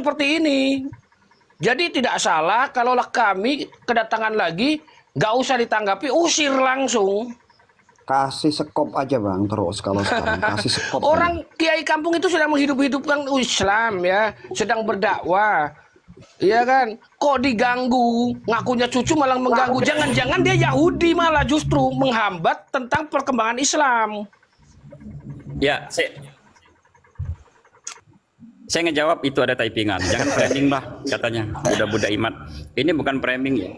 seperti ini. Jadi tidak salah kalaulah kami kedatangan lagi, nggak usah ditanggapi, usir langsung. Kasih sekop aja bang terus kalau sekarang kasih sekop bang. Orang kiai kampung itu sedang menghidup-hidupkan Islam ya, sedang berdakwah. Iya kan? Kok diganggu? Ngakunya cucu malah mengganggu. Jangan-jangan dia Yahudi malah justru menghambat tentang perkembangan Islam. Ya, saya ngejawab itu ada typingan. Jangan framing lah katanya. Budak-budak iman. Ini bukan framing ya.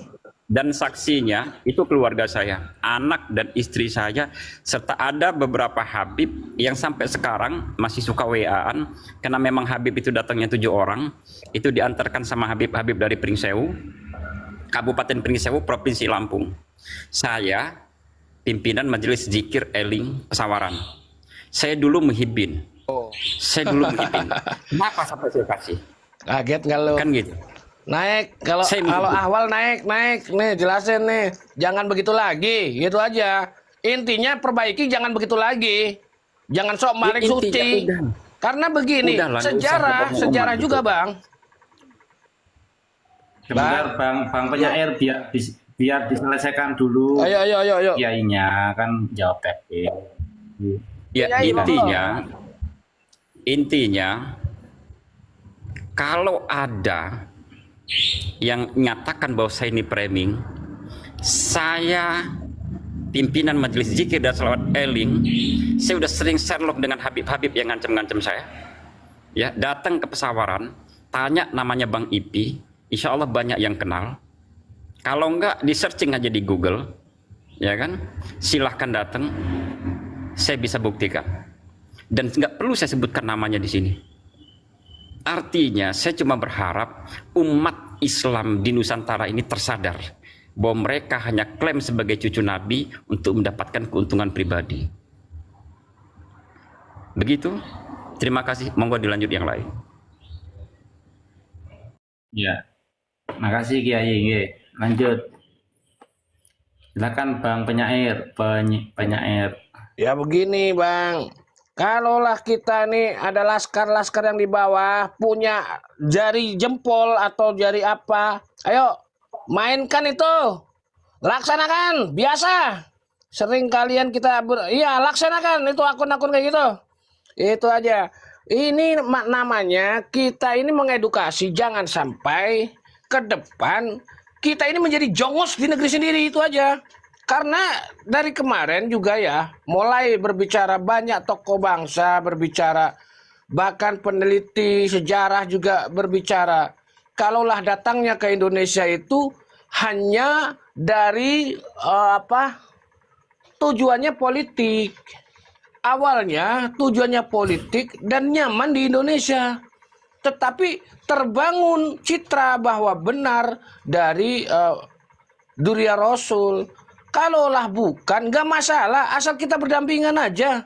Dan saksinya itu keluarga saya, anak dan istri saya, serta ada beberapa Habib yang sampai sekarang masih suka WA-an, karena memang Habib itu datangnya 7 orang, itu diantarkan sama Habib-Habib dari Pringsewu, Kabupaten Pringsewu, Provinsi Lampung. Saya pimpinan Majelis Zikir Eling Pesawaran. Saya dulu muhibbin. Kenapa sampai saya kasih? Kaget nggak lo? Kan gitu. Naik, kalau awal naik nih, jelasin nih, jangan begitu lagi, gitu aja. Intinya perbaiki, jangan begitu lagi, jangan sok maling suci. Karena begini, sejarah juga bang. Sebentar bang penyair biar diselesaikan dulu. Ayo. Kiainya kan jawab teknik. Ya, intinya kalau ada yang nyatakan bahwa saya ini framing, saya pimpinan Majelis Zikir dan Salawat Eling, saya udah sering Sherlock dengan Habib-Habib yang ngancem-ngancem saya. Ya, datang ke Pesawaran, tanya namanya Bang Ipi, insya Allah banyak yang kenal. Kalau enggak, di searching aja di Google, ya kan? Silahkan datang, saya bisa buktikan. Dan nggak perlu saya sebutkan namanya di sini. Artinya saya cuma berharap umat Islam di Nusantara ini tersadar bahwa mereka hanya klaim sebagai cucu Nabi untuk mendapatkan keuntungan pribadi. Begitu. Terima kasih. Monggo dilanjut yang lain. Ya, makasih Kiai. Lanjut. Silakan Bang penyair. Ya begini bang. Kalaulah kita nih ada laskar-laskar yang di bawah punya jari jempol atau jari apa, ayo mainkan itu, laksanakan biasa. Sering kalian kita laksanakan itu akun-akun kayak gitu. Itu aja. Ini namanya kita ini mengedukasi, jangan sampai ke depan kita ini menjadi jongos di negeri sendiri, itu aja. Karena dari kemarin juga ya, mulai berbicara banyak tokoh bangsa berbicara, bahkan peneliti sejarah juga berbicara. Kalaulah datangnya ke Indonesia itu hanya dari tujuannya politik. Awalnya tujuannya politik dan nyaman di Indonesia. Tetapi terbangun citra bahwa benar dari Duria Rasul. Kalaulah bukan, nggak masalah, asal kita berdampingan aja,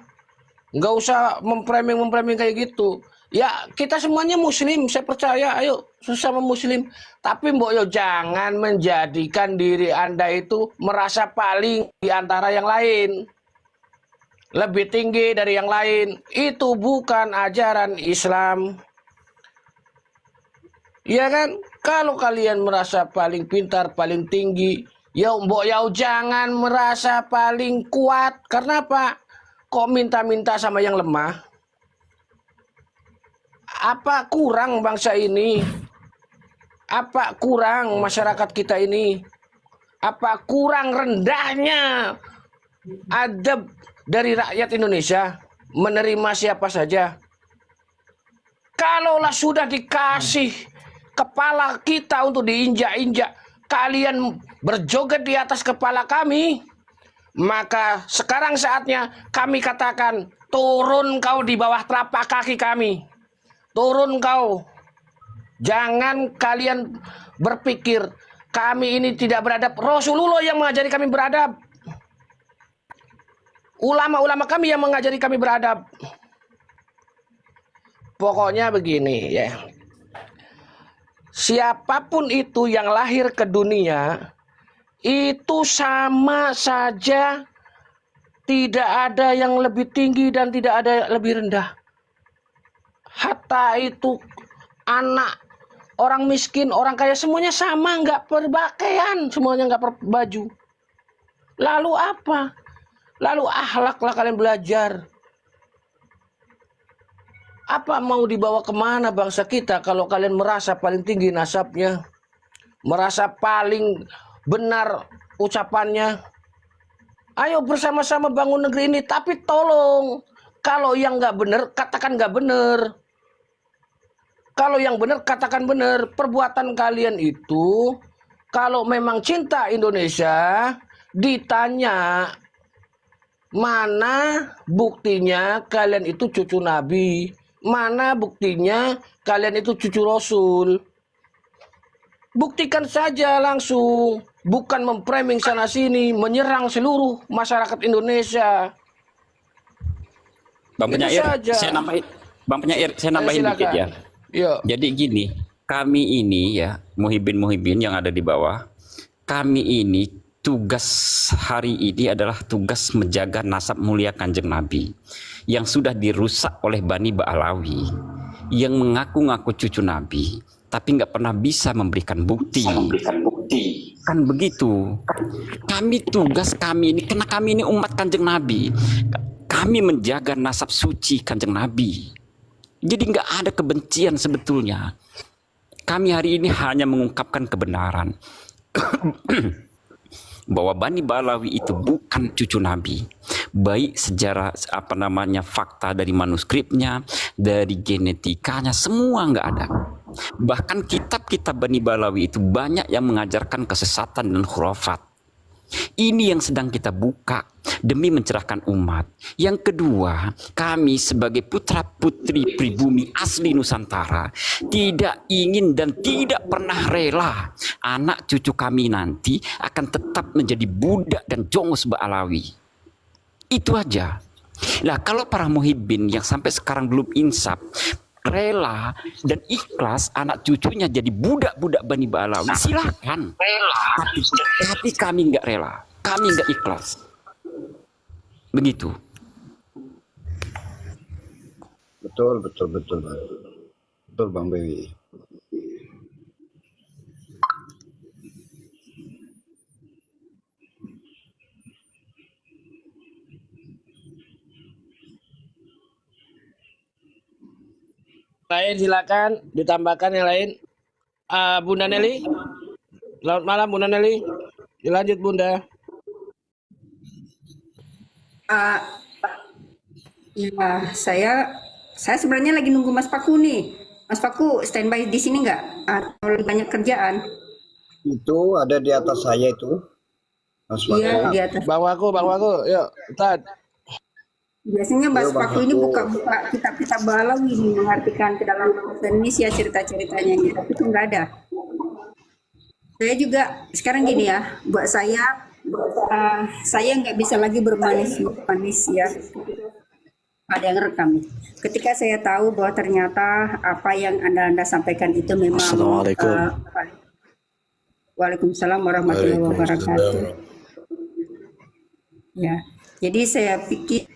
nggak usah memframing kayak gitu. Ya kita semuanya Muslim, saya percaya, ayo sesama Muslim. Tapi mbok yo jangan menjadikan diri Anda itu merasa paling di antara yang lain, lebih tinggi dari yang lain. Itu bukan ajaran Islam. Ya kan? Kalau kalian merasa paling pintar, paling tinggi, ya mbok ya jangan merasa paling kuat. Karena apa? Kok minta-minta sama yang lemah? Apa kurang bangsa ini? Apa kurang masyarakat kita ini? Apa kurang rendahnya adab dari rakyat Indonesia menerima siapa saja? Kalaulah sudah dikasih kepala kita untuk diinjak-injak, kalian berjoget di atas kepala kami, maka sekarang saatnya kami katakan, turun kau di bawah telapak kaki kami. Turun kau. Jangan kalian berpikir kami ini tidak beradab. Rasulullah yang mengajari kami beradab. Ulama-ulama kami yang mengajari kami beradab. Pokoknya begini ya. Siapapun itu yang lahir ke dunia, itu sama saja, tidak ada yang lebih tinggi dan tidak ada yang lebih rendah. Hatta itu anak orang miskin, orang kaya semuanya sama, nggak berpakaian, semuanya nggak berbaju. Lalu apa? Lalu akhlaklah kalian belajar. Apa mau dibawa kemana bangsa kita kalau kalian merasa paling tinggi nasabnya, merasa paling benar ucapannya? Ayo bersama-sama bangun negeri ini, tapi tolong kalau yang nggak benar katakan nggak benar. Kalau yang benar katakan benar. Perbuatan kalian itu kalau memang cinta Indonesia, ditanya mana buktinya kalian itu cucu Nabi, mana buktinya kalian itu cucu Rasul. Buktikan saja langsung, bukan memframing sana sini, menyerang seluruh masyarakat Indonesia. Bang Itu Penyair, saja. saya nambahin Silakan. dikit ya. Yo. Jadi gini, kami ini ya, muhibin yang ada di bawah, kami ini tugas hari ini adalah tugas menjaga nasab mulia Kanjeng Nabi yang sudah dirusak oleh Bani Ba'alawi, yang mengaku-ngaku cucu Nabi, tapi nggak pernah bisa memberikan bukti. Kan begitu. Tugas kami ini, karena kami ini umat Kanjeng Nabi, kami menjaga nasab suci Kanjeng Nabi. Jadi nggak ada kebencian sebetulnya. Kami hari ini hanya mengungkapkan kebenaran bahwa Bani Ba'alawi itu bukan cucu Nabi. Baik sejarah fakta dari manuskripnya, dari genetikanya, semua nggak ada. Bahkan kitab-kitab Bani Ba'alawi itu banyak yang mengajarkan kesesatan dan khurafat. Ini yang sedang kita buka demi mencerahkan umat. Yang kedua, kami sebagai putra-putri pribumi asli Nusantara tidak ingin dan tidak pernah rela anak cucu kami nanti akan tetap menjadi budak dan jongos Ba'alawi. Itu aja. Nah, kalau para muhibbin yang sampai sekarang belum insaf, rela dan ikhlas anak cucunya jadi budak-budak Bani Ba'alawi, silakan. Tapi kami nggak rela, kami nggak ikhlas. Begitu. Betul. Betul Bang Bewi. Lain silakan ditambahkan yang lain. Bunda Nelly. Selamat malam Bunda Nelly. Dilanjut Bunda. Ya, saya sebenarnya lagi nunggu Mas Paku nih. Mas Paku standby di sini nggak? Atau lagi banyak kerjaan? Itu ada di atas saya itu. Mas Paku. Iya, di atas. Bang Waku, yuk, Ustaz. Biasanya Mas Yo, Bang Paku ini Paku. buka-buka kitab-kitab Balawi nih, mengartikan ke dalam bahasa Indonesia cerita-ceritanya, tapi itu nggak ada. Saya juga sekarang gini ya, buat saya nggak bisa lagi bermanis-manis ya. Ada yang rekam. Ketika saya tahu bahwa ternyata apa yang Anda sampaikan itu memang Assalamualaikum. Waalaikumsalam warahmatullahi wabarakatuh. Ya, jadi saya pikir,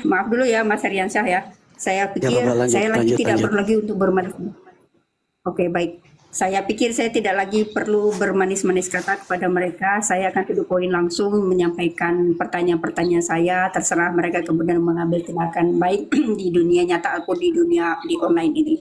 maaf dulu ya Mas Aryansyah ya. Saya pikir saya tidak perlu lagi untuk bermanis. Oke, baik. Saya pikir saya tidak lagi perlu bermanis-manis kata kepada mereka. Saya akan to the point langsung menyampaikan pertanyaan-pertanyaan saya. Terserah mereka kemudian mengambil tindakan baik di dunia nyata ataupun di dunia di online ini.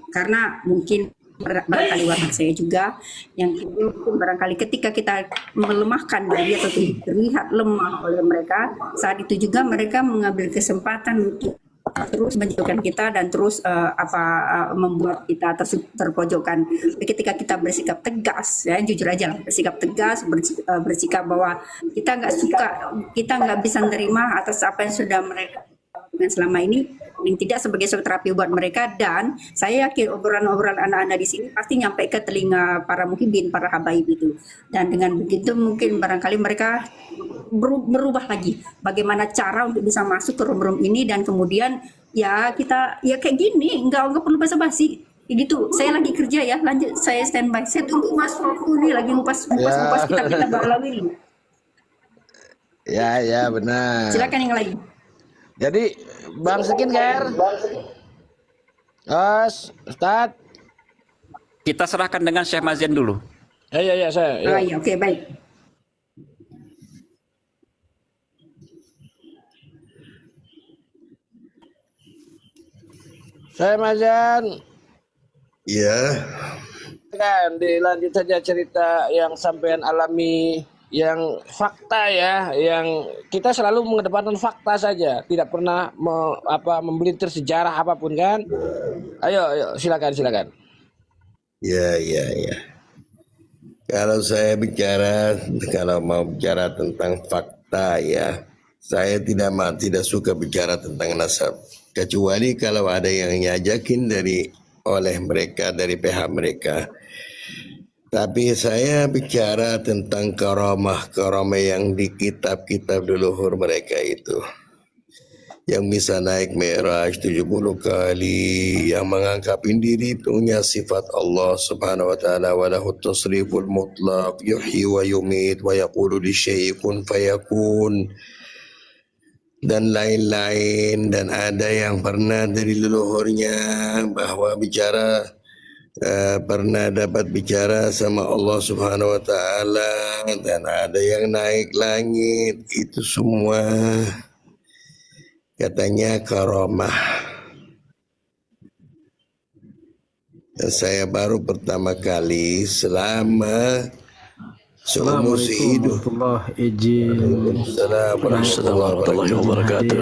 Karena mungkin barangkali watak saya juga yang barangkali ketika kita melemahkan diri atau terlihat lemah oleh mereka, saat itu juga mereka mengambil kesempatan untuk terus menjauhkan kita dan terus membuat kita terpojokkan. Ketika kita bersikap tegas, ya jujur aja lah, bersikap tegas, bersikap bahwa kita nggak suka, kita nggak bisa menerima atas apa yang sudah mereka lakukan selama ini, yang tidak sebagai suatu terapi buat mereka. Dan saya yakin obrolan-obrolan anak-anak di sini pasti nyampe ke telinga para muhibin, para habaib itu. Dan dengan begitu mungkin barangkali mereka berubah lagi bagaimana cara untuk bisa masuk ke room-room ini, dan kemudian ya kita ya kayak gini, nggak perlu basa-basi gitu. Saya lagi kerja ya, lanjut saya standby. Saya tunggu Mas Foku nih lagi ngupas kita Ba'alawi. Ya benar. Silakan yang lain. Jadi Bang Skincare, Ustaz, Kita serahkan dengan Syekh Mazen dulu. Ya, saya. Ya, oke, baik. Saya Mazan. Ya, Kan dilanjut saja cerita yang sampean alami, yang fakta ya, yang kita selalu mengedepankan fakta saja, tidak pernah membelintir sejarah apapun kan. Ayo, silakan. ya. Kalau mau bicara tentang fakta ya, saya tidak suka bicara tentang nasab. Kecuali kalau ada yang nyajakin oleh mereka, dari pihak mereka. Tapi saya bicara tentang karamah yang di kitab-kitab leluhur mereka itu. Yang bisa naik Mi'raj 70 kali, yang mengangkapin diri punya sifat Allah subhanahu wa ta'ala, wa lahu tasriful mutlaq, yuhyi wa yumit, wa yaqulu li syai'in kun fayakun, dan lain-lain. Dan ada yang pernah dari leluhurnya bahwa pernah dapat bicara sama Allah subhanahu wa ta'ala, dan ada yang naik langit. Itu semua katanya karamah. Dan saya baru pertama kali selama seumur sehidup. Assalamualaikum warahmatullahi wabarakatuh.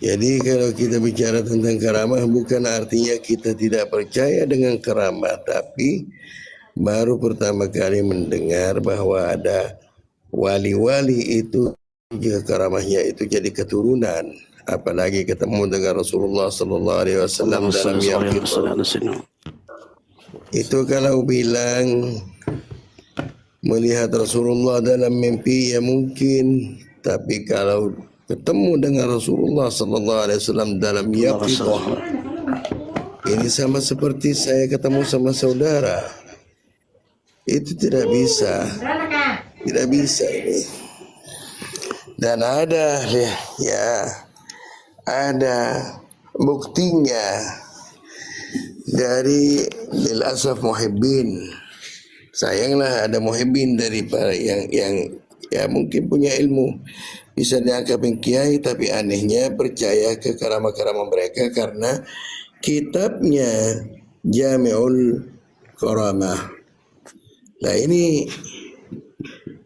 Jadi kalau kita bicara tentang karamah, bukan artinya kita tidak percaya dengan karamah, tapi baru pertama kali mendengar bahwa ada wali-wali itu jika karamahnya itu jadi keturunan, apalagi ketemu dengan Rasulullah sallallahu alaihi wasallam dalam yaqin. Itu kalau bilang melihat Rasulullah dalam mimpi ya mungkin, tapi kalau ketemu dengan Rasulullah sallallahu alaihi wasallam dalam yaqin, ini sama seperti saya ketemu sama saudara. Itu tidak bisa ini. Dan ada buktinya dari lil asaf muhibbin. Sayanglah ada muhibbin dari para yang ya mungkin punya ilmu, bisa dianggapin kiai, tapi anehnya percaya ke karamah-karamah mereka karena kitabnya Jami'ul Karamah. Nah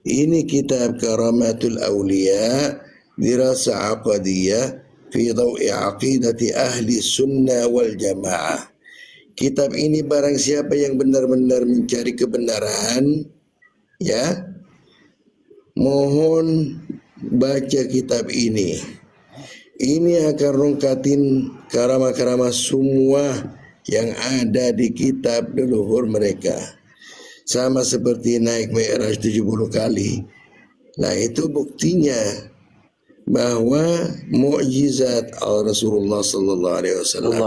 ini kitab Karamatul Awliya, dirasa aqadiyah fi dawi aqidati ahli sunnah wal jamaah. Kitab ini barang siapa yang benar-benar mencari kebenaran, ya, mohon baca kitab ini. Ini akan rongkatin karamah-karamah semua yang ada di kitab leluhur mereka. Sama seperti naik Mi'raj 70 kali. Nah itu buktinya bahwa mukjizat Rasulullah sallallahu alaihi wasallam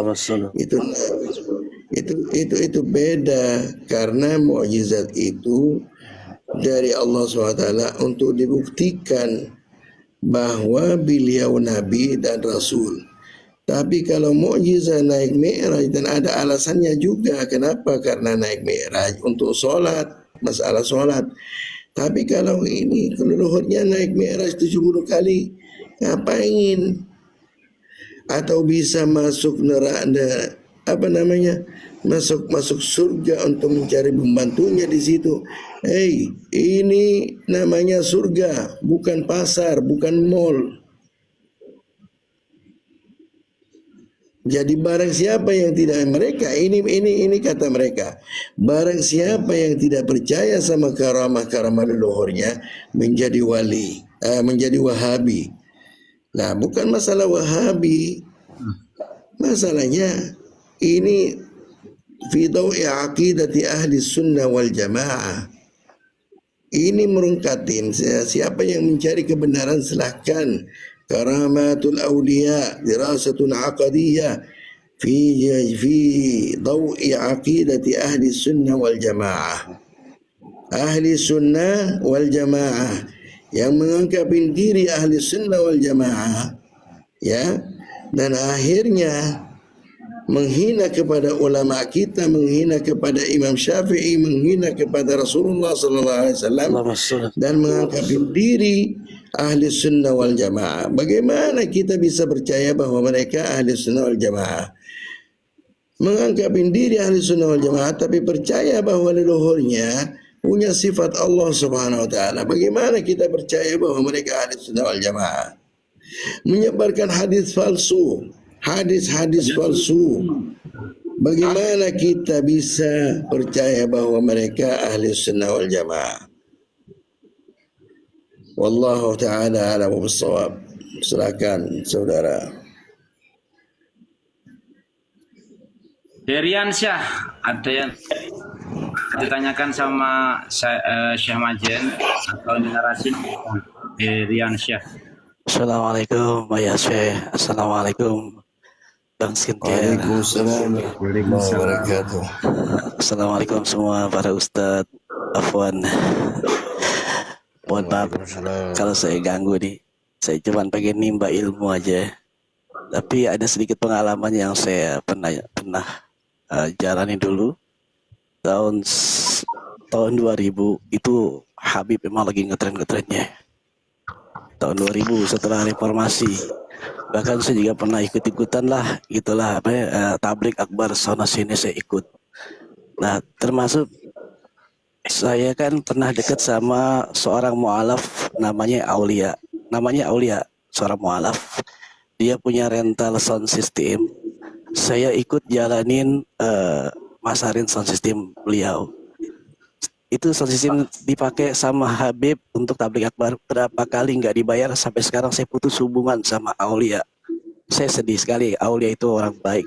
itu beda, karena mukjizat itu dari Allah SWT untuk dibuktikan bahwa beliau nabi dan rasul. Tapi kalau mukjizat naik Mi'raj, dan ada alasannya juga kenapa, karena naik Mi'raj untuk sholat, masalah sholat. Tapi kalau ini leluhurnya naik Mi'raj 70 kali, ngapain? Atau bisa masuk neraka, masuk surga untuk mencari pembantunya di situ. Ini namanya surga, bukan pasar, bukan mall. Jadi barang siapa yang tidak, ini kata mereka, barang siapa yang tidak percaya sama karamah-karamah leluhurnya menjadi wali, menjadi wahabi. Nah, bukan masalah wahabi, masalahnya ini fi dawi aqidati ahli sunnah wal jamaah. Ini merungkatin siapa yang mencari kebenaran, silahkan. Karamatul Awliya, dirasatun aqadiyah fi dawi aqidati ahli sunnah wal jamaah. Ahli sunnah wal jamaah yang mengangkapin diri ahli sunnah wal jamaah, ya, dan akhirnya menghina kepada ulama kita, menghina kepada Imam Syafi'i, menghina kepada Rasulullah sallallahu alaihi wasallam dan mengangkat diri ahli sunnah wal jamaah. Bagaimana kita bisa percaya bahwa mereka ahli sunnah wal jamaah? Mengangkat diri ahli sunnah wal jamaah tapi percaya bahwa leluhurnya punya sifat Allah subhanahu wa ta'ala. Bagaimana kita percaya bahwa mereka ahli sunnah wal jamaah? Menyebarkan hadis palsu, hadis-hadis palsu. Bagaimana kita bisa percaya bahwa mereka ahli sunnah wal jamaah? Wallahu ta'ala a'lamu bis-shawab. Silakan saudara. Herian Syah, ada yang ditanyakan sama Syekh Majen atau narasi Herian Syah. Assalamualaikum Ayah Syekh. Assalamualaikum Bang Skincare. Waalaikumsalam warahmatullahi wabarakatuh. Assalamualaikum semua para ustadz. Afwan, mohon maaf kalau saya ganggu nih. Saya cuma pengen nimba ilmu aja. Tapi ada sedikit pengalaman yang saya pernah jalani dulu. Tahun 2000 itu Habib memang lagi ngetren-ngetrennya. Tahun 2000 setelah reformasi, bahkan saya juga pernah ikut-ikutan lah gitulah tablik akbar sana sini saya ikut. Nah, termasuk saya kan pernah dekat sama seorang mu'alaf namanya Aulia, seorang mu'alaf. Dia punya rental sound system. Saya ikut jalanin masarin sound system beliau. Itu sound system dipakai sama Habib untuk tablik akbar. Berapa kali nggak dibayar, sampai sekarang saya putus hubungan sama Aulia. Saya sedih sekali. Aulia itu orang baik.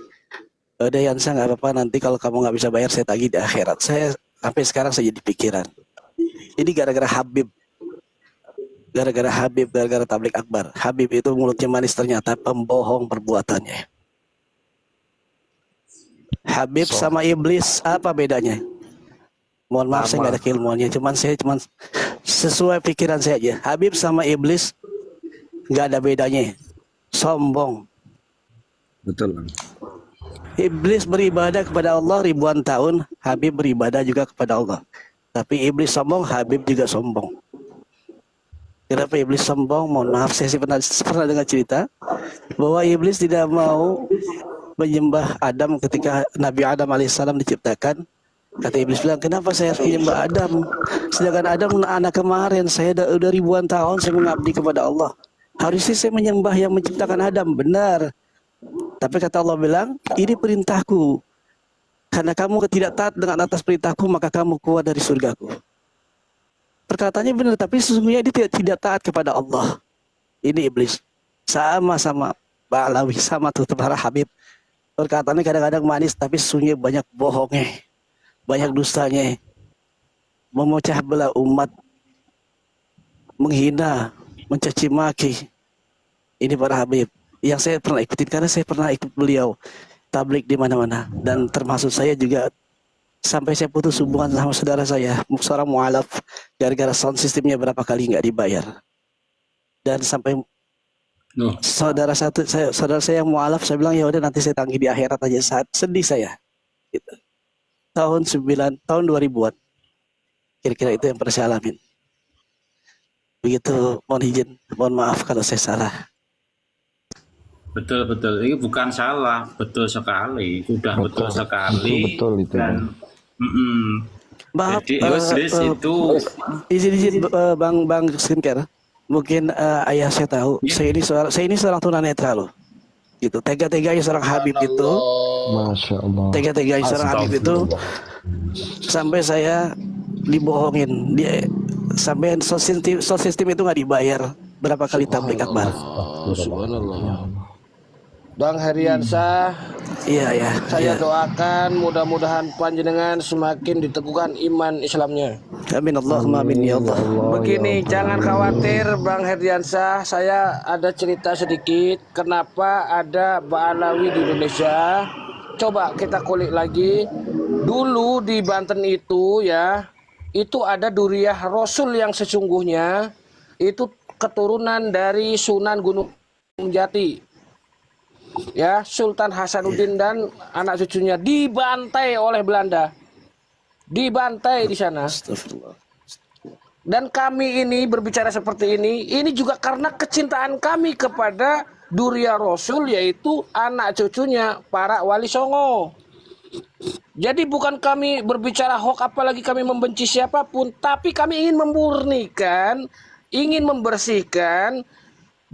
Udah Yansa, nggak apa-apa, nanti kalau kamu nggak bisa bayar saya tagih di akhirat. Saya sampai sekarang saya jadi pikiran. Ini gara-gara Habib. Gara-gara tablik akbar. Habib itu mulutnya manis, ternyata pembohong perbuatannya. Habib sama iblis apa bedanya? Mohon maaf, saya nggak ada keilmuannya, saya cuman sesuai pikiran saya aja. Habib sama iblis nggak ada bedanya, sombong. Betul. Iblis beribadah kepada Allah ribuan tahun, Habib beribadah juga kepada Allah. Tapi iblis sombong, Habib juga sombong. Kenapa iblis sombong? Mohon maaf, saya pernah dengar cerita bahwa iblis tidak mau menyembah Adam ketika Nabi Adam alaihissalam diciptakan. Kata iblis bilang, kenapa saya harus menyembah Adam? Sedangkan Adam anak kemarin, saya udah ribuan tahun saya mengabdi kepada Allah. Harusnya saya menyembah yang menciptakan Adam, benar. Tapi kata Allah bilang, ini perintahku. Karena kamu tidak taat dengan atas perintahku, maka kamu keluar dari surgaku. Perkataannya benar, tapi sesungguhnya dia tidak taat kepada Allah. Ini iblis. Sama-sama Ba'alawi, sama tuh para Habib. Perkataannya kadang-kadang manis, tapi sesungguhnya banyak bohongnya. Banyak dustanya, memecah belah umat, menghina, mencaci maki. Ini para Habib yang saya pernah ikutin, karena saya pernah ikut beliau tablik di mana-mana, dan termasuk saya juga sampai saya putus hubungan sama saudara saya, seorang mu'alaf, gara-gara sound sistemnya berapa kali nggak dibayar, dan sampai saudara saya yang mu'alaf, saya bilang ya udah nanti saya tagih di akhirat aja. Saat sedih saya. Gitu. Tahun 2000-an. Kira-kira itu yang pernah saya alamin. Begitu, mohon maaf kalau saya salah. Betul. Ini bukan salah, betul sekali. Sudah betul sekali. Betul itu. Dan maaf, jadi iblis itu izin Bang Skincare. Mungkin ayah saya tahu. Saya ini seorang tunanetra loh. Gitu. Tega-teganya seorang Habib itu. Masya Allah. Tega-teganya seorang Habib itu sampai saya dibohongin. Sampai sound system itu nggak dibayar. Berapa kali tablik akbar. Subhanallah. Bang Heriansyah, Iya. saya doakan mudah-mudahan panjenengan semakin diteguhkan iman Islamnya. Amin, Allahumma amin ya Allah. Begini, jangan khawatir Bang Heriansyah, saya ada cerita sedikit kenapa ada Ba'alawi di Indonesia. Coba kita kulik lagi. Dulu di Banten itu ya, itu ada Duriyah Rasul yang sesungguhnya itu keturunan dari Sunan Gunung Jati. ya Sultan Hasanuddin dan anak cucunya dibantai oleh Belanda, dibantai di sana. Astagfirullah. Dan kami ini berbicara seperti ini juga karena kecintaan kami kepada Duriya Rasul, yaitu anak cucunya para Wali Songo. Jadi bukan kami berbicara hoax, apalagi kami membenci siapapun, tapi kami ingin memurnikan, ingin membersihkan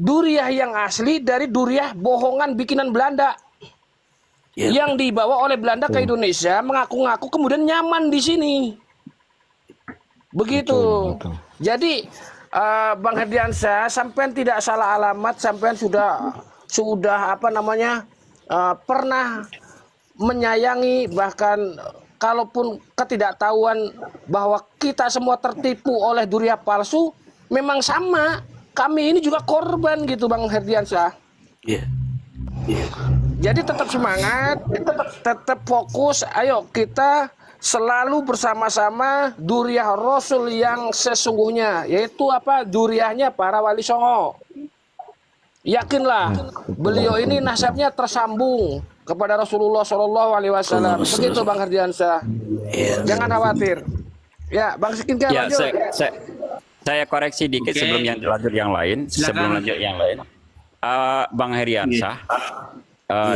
Duriyah yang asli dari Duriyah bohongan bikinan Belanda. Yang dibawa oleh Belanda ke Indonesia, mengaku-ngaku kemudian nyaman di sini. Begitu. Jadi Bang Herdiansyah, sampean tidak salah alamat, sampean sudah apa namanya pernah menyayangi, bahkan kalaupun ketidaktahuan bahwa kita semua tertipu oleh Duriyah palsu, memang sama. Kami ini juga korban gitu Bang Herdiansyah. Iya. Jadi tetap semangat, tetap fokus. Ayo kita selalu bersama-sama Duriyah Rasul yang sesungguhnya, yaitu apa? Duriyahnya para Wali Songo. Yakinlah, beliau ini nasabnya tersambung kepada Rasulullah SAW. Begitu Bang Herdiansyah. Jangan khawatir. Ya, Bang Skincare Ya, lanjut. saya koreksi dikit sebelum lanjut yang lain. Sebelum lanjut yang lain, Bang Herdiansyah,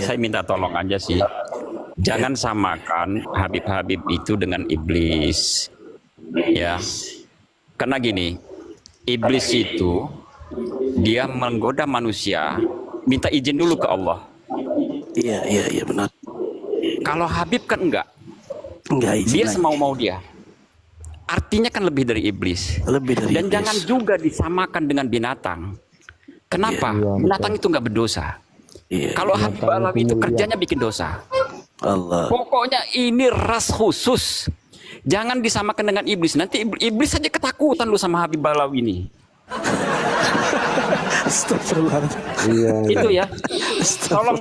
saya minta tolong aja sih, jangan samakan Habib-Habib itu dengan iblis, ya. Karena gini, iblis itu dia menggoda manusia, minta izin dulu ke Allah. Iya benar. Kalau Habib kan enggak izin dia lagi. semau-mau dia. Artinya kan lebih dari iblis. Lebih dari Dan iblis. jangan juga disamakan dengan binatang. Kenapa? Binatang itu enggak berdosa. Kalau Habib Alawi itu kerjanya bikin dosa. Allah. Pokoknya ini ras khusus. Jangan disamakan dengan iblis. Nanti iblis saja ketakutan lu sama Habib Alawi ini. Astagfirullah. Itu ya.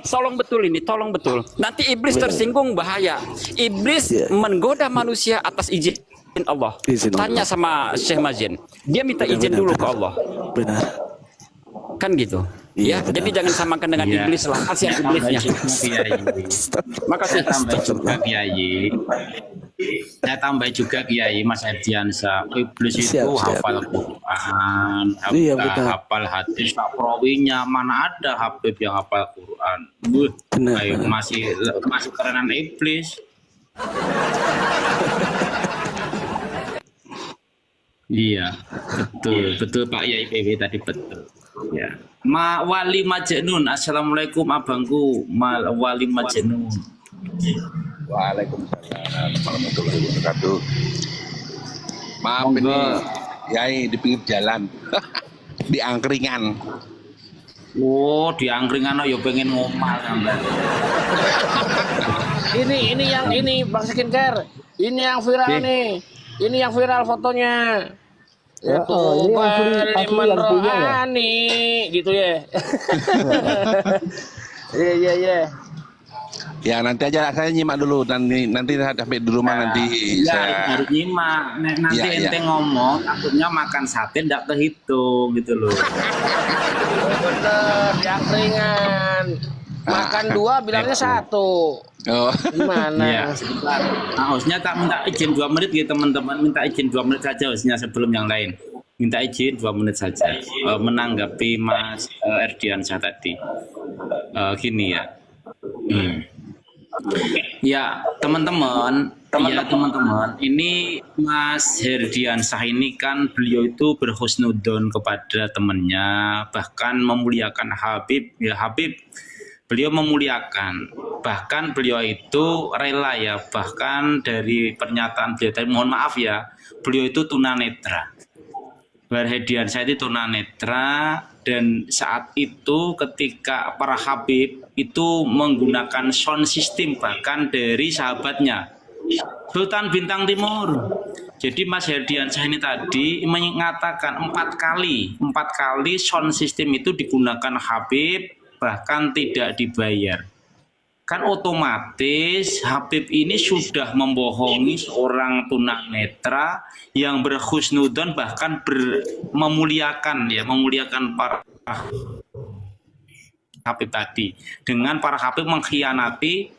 Tolong betul ini, tolong betul. Nanti iblis tersinggung, bahaya. Iblis menggoda manusia atas izin Allah. Tanya sama Syekh Mazin. Dia minta izin dulu ke Allah. Benar. Kan gitu. Ya, jadi jangan samakan dengan iblis lah. Kasihan iblisnya. Makasih. Saya tambah juga Kiai Mas Herdiansyah. Iblis itu hafal Quran, hafal hadis, tak perawinya. Mana ada Habib yang hafal Quran? Ayo, masih kerenan iblis. Iya, betul Pak Yai PW tadi betul. Ya. Wali Majnun, assalamualaikum abangku, Wali Majnun. Waalaikumsalam warahmatullahi wabarakatuh. Maaf ini Yai di pinggir jalan di angkringan. Oh, di angkringan ya pengen ngomel sampean. Ini Bang Skincare. Ini yang viral nih. Ini yang viral fotonya. Itu Baliman Rohani gitu ya. Iya. Ya nanti aja saya nyimak dulu, nanti sampai di rumah nanti saya harus nyimak. Nanti ente ngomong, takutnya makan sate tidak terhitung gitu loh. Bener, di angkringan. Makan dua bilangnya satu. Gimana? Ya, harusnya tak minta izin 2 menit gitu teman-teman, minta izin 2 menit saja harusnya sebelum yang lain. Minta izin 2 menit saja menanggapi Mas Herdiansyah tadi. Gini ya. Ya teman-teman, ini Mas Herdiansyah ini kan beliau itu berhusnudzon kepada temannya, bahkan memuliakan Habib. Ya Habib, beliau memuliakan, bahkan beliau itu rela ya, bahkan dari pernyataan beliau tadi, mohon maaf ya, beliau itu tunanetra. Herdiansyah itu tunanetra, dan saat itu ketika para Habib itu menggunakan sound system bahkan dari sahabatnya Sultan Bintang Timur. Jadi Mas Herdiansyah ini tadi mengatakan 4 kali sound system itu digunakan Habib bahkan tidak dibayar. Kan otomatis Habib ini sudah membohongi seorang tunanetra yang berhusnudzon bahkan memuliakan para Habib tadi. Dengan para Habib mengkhianati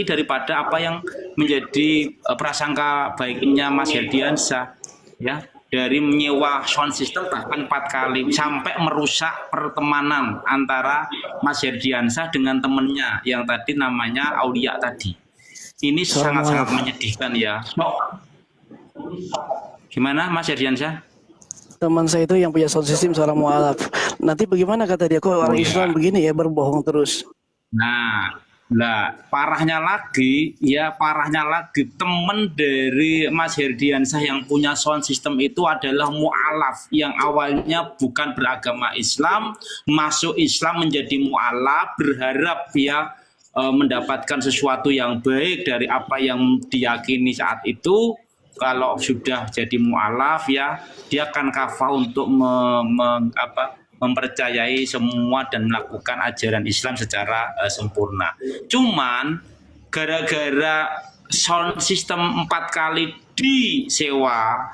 daripada apa yang menjadi prasangka baiknya Mas Herdiansah, ya, dari menyewa sound system bahkan 4 kali sampai merusak pertemanan antara Mas Herdiansah dengan temennya yang tadi namanya Aulia tadi. Ini sangat-sangat menyedihkan ya. Gimana Mas Herdiansah? Teman saya itu yang punya sound system seorang mualaf. Nanti bagaimana kata dia, kok orang Islam begini ya, berbohong terus. Nah, parahnya lagi temen dari Mas Herdiansah yang punya sound system itu adalah mu'alaf yang awalnya bukan beragama Islam, masuk Islam menjadi mu'alaf, berharap ya mendapatkan sesuatu yang baik dari apa yang diyakini saat itu. Kalau sudah jadi mu'alaf ya, dia akan kafah untuk mempercayai semua dan melakukan ajaran Islam secara sempurna. Cuman gara-gara sound system 4 kali disewa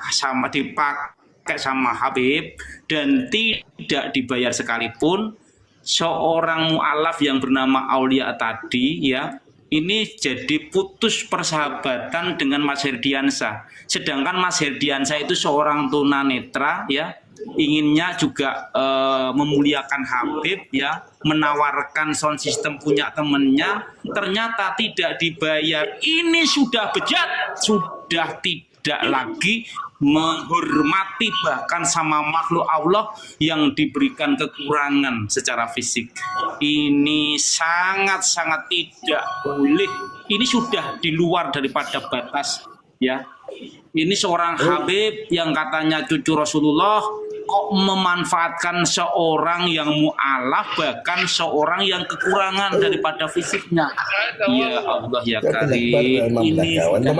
dipakai sama Habib dan tidak dibayar sekalipun, seorang mu'alaf yang bernama Aulia tadi ya, ini jadi putus persahabatan dengan Mas Herdiansah. Sedangkan Mas Herdiansah itu seorang tunanetra ya, inginnya juga memuliakan Habib ya, menawarkan sound system punya temennya, ternyata tidak dibayar. Ini sudah bejat, sudah tidak lagi menghormati bahkan sama makhluk Allah yang diberikan kekurangan secara fisik. Ini sangat-sangat tidak boleh. Ini sudah di luar daripada batas ya. Ini seorang Habib yang katanya cucu Rasulullah kok memanfaatkan seorang yang mu'alaf, bahkan seorang yang kekurangan daripada fisiknya. Ya Allah ya Karim, ini sudah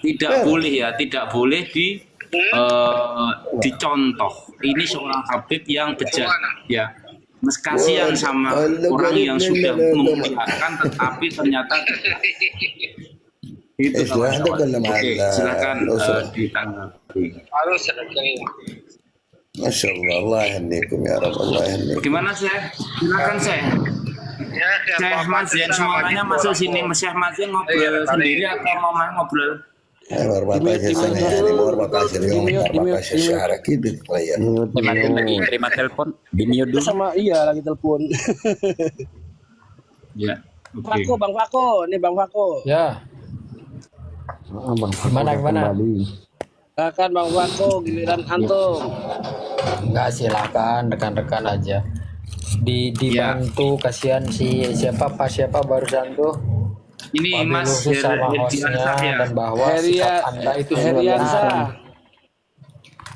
tidak boleh tidak boleh dicontoh. Ini seorang Habib yang bejat ya. Mas kasihan sama orang yang sudah memuliakan tetapi ternyata itu kawan-kawan. Oke, silakan ditanggapi. Masya Allah, Allah yahdikum ya Rabb, Allah yahdikum. Gimana Syekh? Silakan Syekh. Syekh Mazin semuanya masuk sini. Syekh Mazin ngobrol sendiri atau mau main ngobrol? Terima telepon di dulu Sama iya lagi telepon. Ya. Fako, Bang Fako, ini Bang Fako. Ya. Gimana? Silakan Bang Fako, giliran antum. Enggak, silakan rekan-rekan aja. Dibantu kasihan siapa barusan tuh. Ini Wabil Mas khusus sama hostnya dan bahwa sikap Anda itu sudah benar.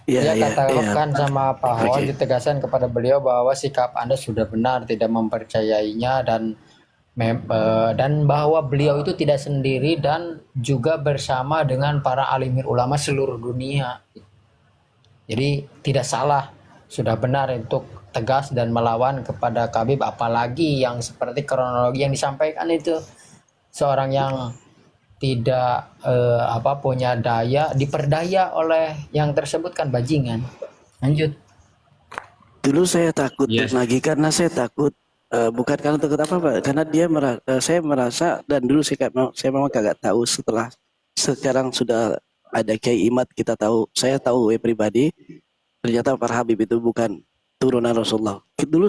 Ya, katakan sama Pak Hon ditegaskan kepada beliau bahwa sikap Anda sudah benar, tidak mempercayainya dan bahwa beliau itu tidak sendiri dan juga bersama dengan para alimir ulama seluruh dunia. Jadi tidak salah, sudah benar untuk tegas dan melawan kepada Habib, apalagi yang seperti kronologi yang disampaikan itu. Seorang yang tidak punya daya diperdaya oleh yang tersebutkan bajingan. Lanjut. Dulu saya takut lagi karena saya takut bukan karena takut apa-apa, karena saya merasa dan dulu saya memang kagak tahu. Sekarang sudah ada Kiai Imad, saya tahu pribadi ternyata para Habib itu bukan turunan Rasulullah. Dulu